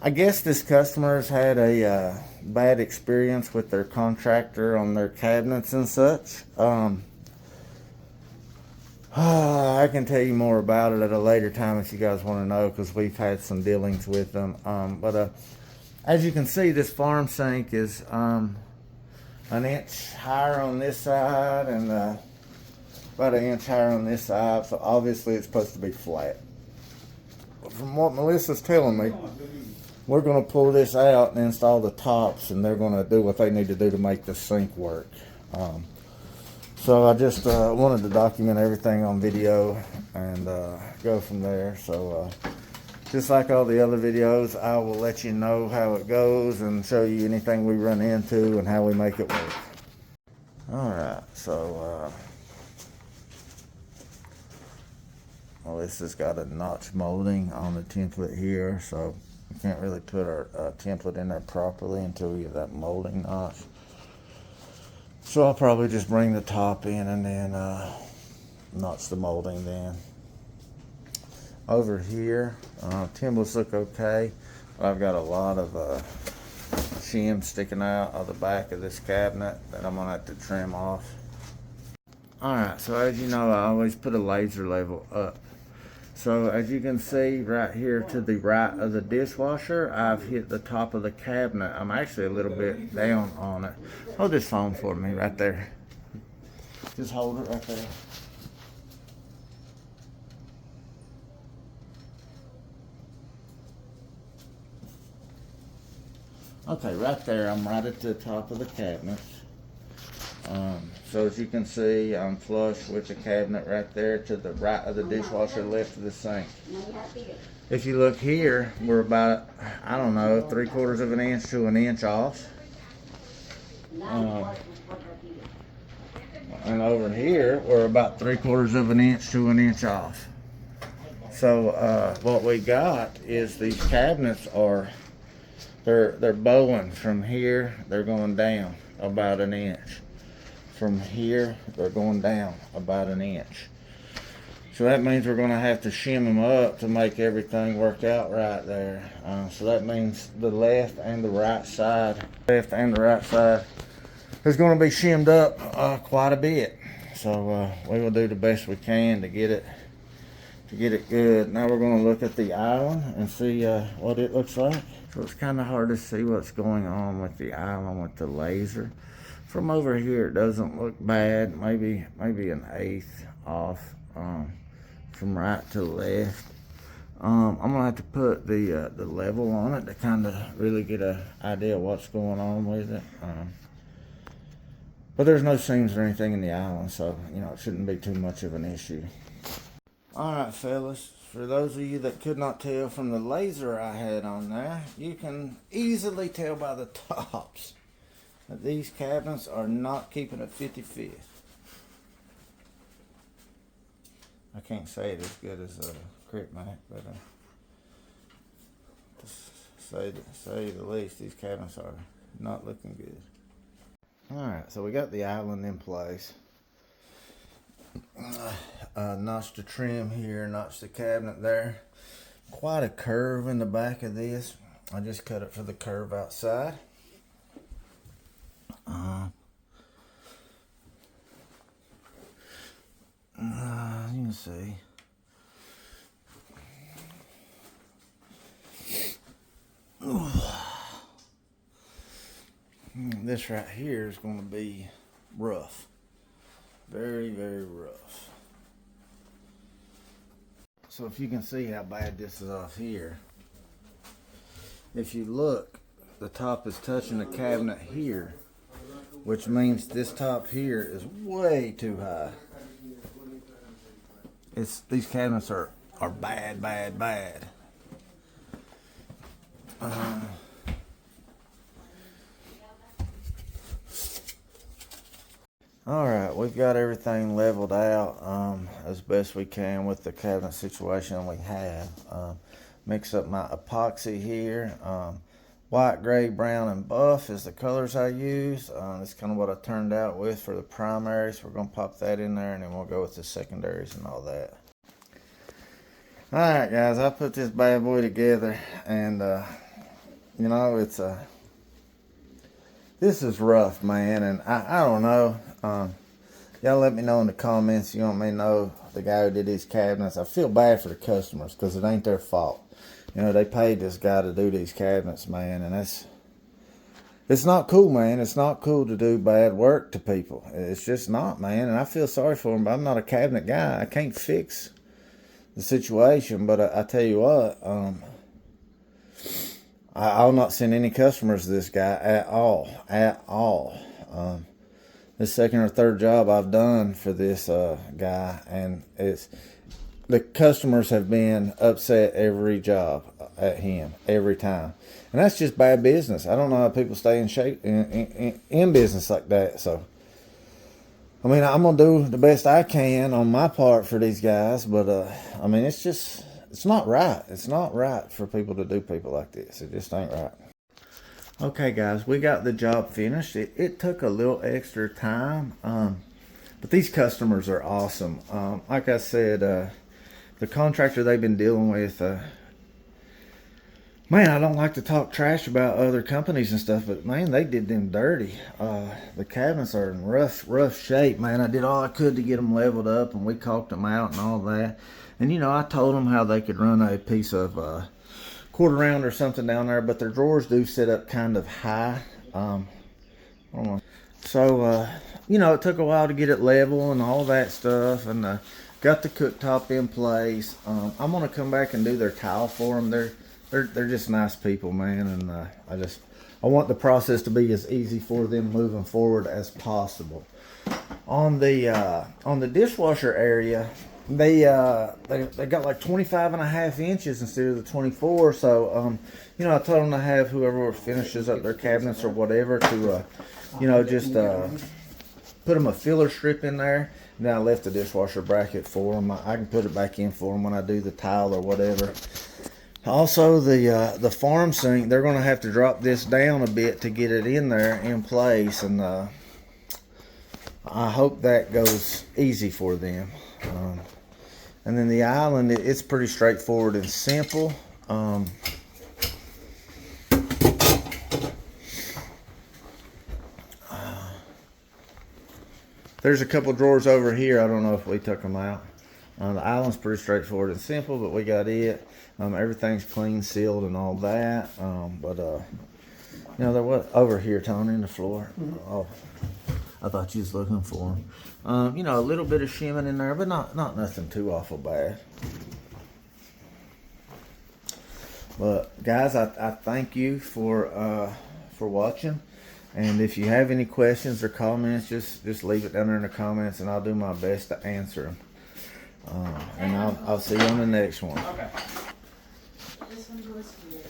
I guess this customer's had a bad experience with their contractor on their cabinets and such. I can tell you more about it at a later time if you guys want to know, because we've had some dealings with them. But as you can see, this farm sink is an inch higher on this side and about an inch higher on this side. So obviously it's supposed to be flat. From what Melissa's telling me, we're going to pull this out and install the tops, and they're going to do what they need to do to make the sink work. So I just wanted to document everything on video and go from there. So just like all the other videos, I will let you know how it goes and show you anything we run into and how we make it work. Alright, so Melissa's got a notch molding on the template here, so we can't really put our template in there properly until we get that molding notch. So I'll probably just bring the top in and then notch the molding then. Over here, templates look okay, but I've got a lot of shim sticking out of the back of this cabinet that I'm gonna have to trim off. Alright, so as you know, I always put a laser level up. So as you can see right here to the right of the dishwasher, I've hit the top of the cabinet. I'm actually a little bit down on it. Hold this phone for me right there. Just hold it right there. Okay, right there, I'm right at the top of the cabinet. So as you can see, I'm flush with the cabinet right there to the right of the dishwasher, left of the sink. If you look here, we're about, I don't know, 3/4 of an inch to an inch off. And over here, we're about 3/4 of an inch to an inch off. So what we got is these cabinets are, they're bowing from here, they're going down about an inch. From here, they're going down about an inch. So that means we're going to have to shim them up to make everything work out right there. So that means the left and the right side is going to be shimmed up quite a bit. So we will do the best we can to get it good. Now we're going to look at the island and see what it looks like. So it's kind of hard to see what's going on with the island with the laser. From over here, it doesn't look bad. Maybe an eighth off from right to left. I'm gonna have to put the level on it to kind of really get an idea of what's going on with it. But there's no seams or anything in the island, so you know it shouldn't be too much of an issue. All right, fellas. For those of you that could not tell from the laser I had on there, you can easily tell by the tops that these cabinets are not keeping it 55th. I can't say it as good as Crip Mac, but to say the least, these cabinets are not looking good. Alright, so we got the island in place. Notched the trim here, notched the cabinet there. Quite a curve in the back of this. I just cut it for the curve outside. You can see. This right here is going to be rough. Very, very rough. So if you can see how bad this is off here, if you look, the top is touching the cabinet here, which means this top here is way too high. These cabinets are bad, bad, bad. Alright, we've got everything leveled out as best we can with the cabinet situation we have. Mix up my epoxy here. White, gray, brown, and buff is the colors I use. That's kind of what I turned out with for the primaries. We're going to pop that in there and then we'll go with the secondaries and all that. Alright guys, I put this bad boy together and you know, it's this is rough, man, and I don't know. Y'all let me know in the comments. You want me to know the guy who did these cabinets. I feel bad for the customers because it ain't their fault. You know, they paid this guy to do these cabinets, man, and it's not cool, man. It's not cool to do bad work to people. It's just not, man, and I feel sorry for him, but I'm not a cabinet guy. I can't fix the situation, but I tell you what, I'll not send any customers to this guy at all. The second or third job I've done for this guy, and the customers have been upset every job at him every time, and that's just bad business. I don't know how people stay in shape in business like that. So, I mean, I'm gonna do the best I can on my part for these guys, but I mean, it's not right. It's not right for people to do people like this. It just ain't right. Okay, guys, we got the job finished. It took a little extra time, but these customers are awesome. Like I said, the contractor they've been dealing with, man, I don't like to talk trash about other companies and stuff, but man, they did them dirty. The cabinets are in rough shape, man. I did all I could to get them leveled up, and we caulked them out and all that. And you know, I told them how they could run a piece of quarter round or something down there, but their drawers do sit up kind of high. So you know, it took a while to get it level and all that stuff, and got the cooktop in place. I'm gonna come back and do their tile for them. They're just nice people, man, and I want the process to be as easy for them moving forward as possible. On the dishwasher area, they got like 25.5 inches instead of the 24. So you know, I told them to have whoever finishes up their cabinets or whatever to you know, just put them a filler strip in there. And then I left the dishwasher bracket for them. I can put it back in for them when I do the tile or whatever. Also, the farm sink, they're going to have to drop this down a bit to get it in there in place, and I hope that goes easy for them. And then the island, it's pretty straightforward and simple. There's a couple drawers over here. I don't know if we took them out. The island's pretty straightforward and simple, but we got it. Everything's clean, sealed, and all that. But you know, there was over here, Tony, in the floor. Oh, I thought you was looking for them. You know, a little bit of shimming in there, but not nothing too awful bad. But guys, I thank you for watching. And if you have any questions or comments, just leave it down there in the comments, and I'll do my best to answer them. And I'll see you on the next one. Okay. This one goes here.